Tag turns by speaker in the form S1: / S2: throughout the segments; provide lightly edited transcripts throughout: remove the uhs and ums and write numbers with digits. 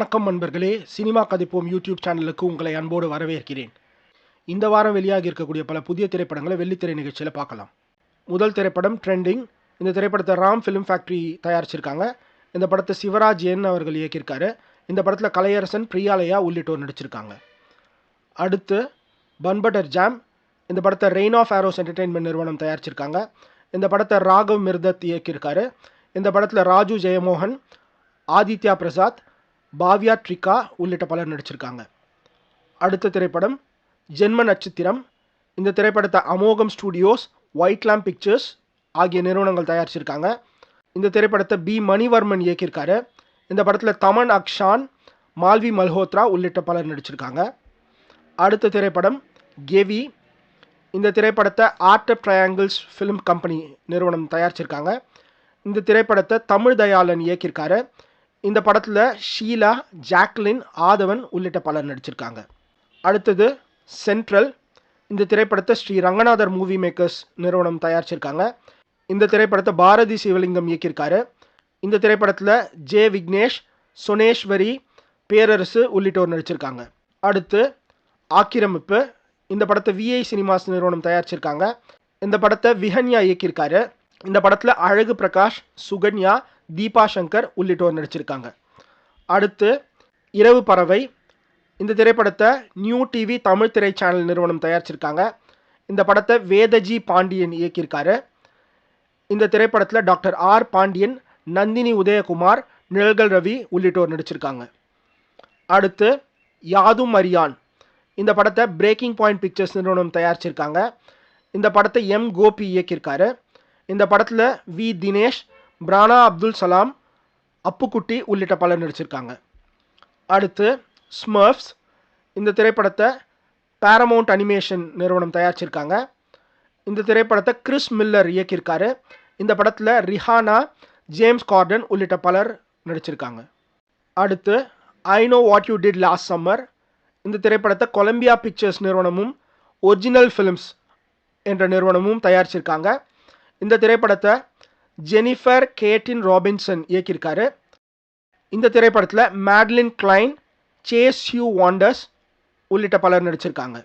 S1: வணக்கம் நண்பர்களே, cinema கதைப்போம் YouTube சேனலுக்கு உங்களை அன்போடு வரவேற்கிறேன். இந்த வாரம் வெளியாகி இருக்கக்கூடிய பல புதிய திரைப்படங்களை வெள்ளித்திரை நிகழ்ச்சியில் பார்க்கலாம். முதல் திரைப்படம் ட்ரெண்டிங். இந்த திரைப்படத்தை ராம் ஃபிலிம் ஃபேக்ட்ரி தயாரிச்சிருக்காங்க. இந்த படத்தை சிவராஜ் என் அவர்கள் இயக்கியிருக்காரு. இந்த படத்தில் கலையரசன், பிரியாலயா உள்ளிட்டோர் நடிச்சிருக்காங்க. அடுத்து பன்பட்டர் ஜாம். இந்த படத்தை ரெயின் ஆஃப் ஆரோஸ் என்டர்டெயின்மெண்ட் நிறுவனம் தயாரிச்சிருக்காங்க. இந்த படத்தை ராகவ் மிர்தத் இயக்கியிருக்காரு. இந்த படத்தில் ராஜு ஜெயமோகன், ஆதித்யா பிரசாத், பாவ்யா ட்ரிகா உள்ளிட்ட பலர் நடிச்சிருக்காங்க. அடுத்த திரைப்படம் ஜென்ம நட்சத்திரம். இந்த திரைப்படத்தை அமோகம் ஸ்டுடியோஸ், ஒயிட் லேம்ப் பிக்சர்ஸ் ஆகிய நிறுவனங்கள் தயாரிச்சிருக்காங்க. இந்த திரைப்படத்தை பி மணிவர்மன் இயக்கியிருக்காரு. இந்த படத்தில் தமன் அக்ஷான், மால்வி மல்ஹோத்ரா உள்ளிட்ட பலர் நடிச்சிருக்காங்க. அடுத்த திரைப்படம் கெவி. இந்த திரைப்படத்தை art of triangles film company நிறுவனம் தயாரிச்சிருக்காங்க. இந்த திரைப்படத்தை தமிழ் தயாளன் இயக்கியிருக்காரு. இந்த படத்தில் ஷீலா, ஜாக்லின், ஆதவன் உள்ளிட்ட பலர் நடிச்சிருக்காங்க. அடுத்தது சென்ட்ரல். இந்த திரைப்படத்தை ஸ்ரீ ரங்கநாதர் மூவி மேக்கர்ஸ் நிறுவனம் தயாரிச்சிருக்காங்க. இந்த திரைப்படத்தை பாரதி சிவலிங்கம் இயக்கியிருக்காரு. இந்த திரைப்படத்தில் ஜே விக்னேஷ், சுனேஸ்வரி, பேரரசு உள்ளிட்டோர் நடிச்சிருக்காங்க. அடுத்து ஆக்கிரமிப்பு. இந்த படத்தை விஐ சினிமாஸ் நிறுவனம் தயாரிச்சிருக்காங்க. இந்த படத்தை விஹன்யா இயக்கியிருக்காரு. இந்த படத்தில் அழகு பிரகாஷ், சுகன்யா, தீபா சங்கர் உள்ளிட்டோர் நடிச்சிருக்காங்க. அடுத்து இரவு பறவை. இந்த திரைப்படத்தை நியூ டிவி தமிழ் திரை சேனல் நிறுவனம் தயாரிச்சிருக்காங்க. இந்த படத்தை வேதஜி பாண்டியன் இயக்கியிருக்காரு. இந்த திரைப்படத்தில் டாக்டர் ஆர் பாண்டியன், நந்தினி உதயகுமார், நிழல்கள் ரவி உள்ளிட்டோர் நடிச்சிருக்காங்க. அடுத்து யாதும் அறியான். இந்த படத்தை பிரேக்கிங் பாயிண்ட் பிக்சர்ஸ் நிறுவனம் தயாரிச்சிருக்காங்க. இந்த படத்தை எம் கோபி இயக்கியிருக்காரு. இந்த படத்தில் வி தினேஷ், பிரானா அப்துல் சலாம், அப்புக்குட்டி உள்ளிட்ட பலர் நடிச்சிருக்காங்க. அடுத்து ஸ்மர்ஃப்ஸ். இந்த திரைப்படத்தை பேரமவுண்ட் அனிமேஷன் நிறுவனம் தயாரிச்சிருக்காங்க. இந்த திரைப்படத்தை கிறிஸ் மில்லர் இயக்கியிருக்காரு. இந்த படத்தில் ரிஹானா, ஜேம்ஸ் கார்டன் உள்ளிட்ட பலர் நடிச்சிருக்காங்க. அடுத்து I know what you did last summer. இந்த திரைப்படத்தை கொலம்பியா பிக்சர்ஸ் நிறுவனமும் ஒரிஜினல் ஃபிலிம்ஸ் என்ற நிறுவனமும் தயாரிச்சிருக்காங்க. இந்த திரைப்படத்தை ஜெனிஃபர் கேட்டின் ராபின்சன் இயக்கியிருக்காரு. இந்த திரைப்படத்தில் Madeline Cline, Chase Hugh Wanders உள்ளிட்ட பலர் நடிச்சிருக்காங்க.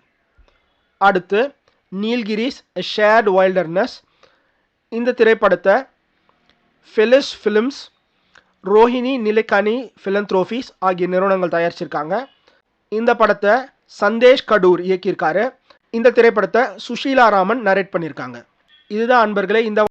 S1: அடுத்து நீல்கிரிஸ் எ ஷேர்ட் வைல்டர்னஸ். இந்த திரைப்படத்தை Felis films, Rohini Nilekani philanthropies ஆகிய நிறுவனங்கள் தயாரிச்சிருக்காங்க. இந்த படத்தை சந்தேஷ் கடூர் இயக்கியிருக்காரு. இந்த திரைப்படத்தை சுஷீலா ராமன் நரேட் பண்ணியிருக்காங்க. இதுதான் அன்பர்களே இந்த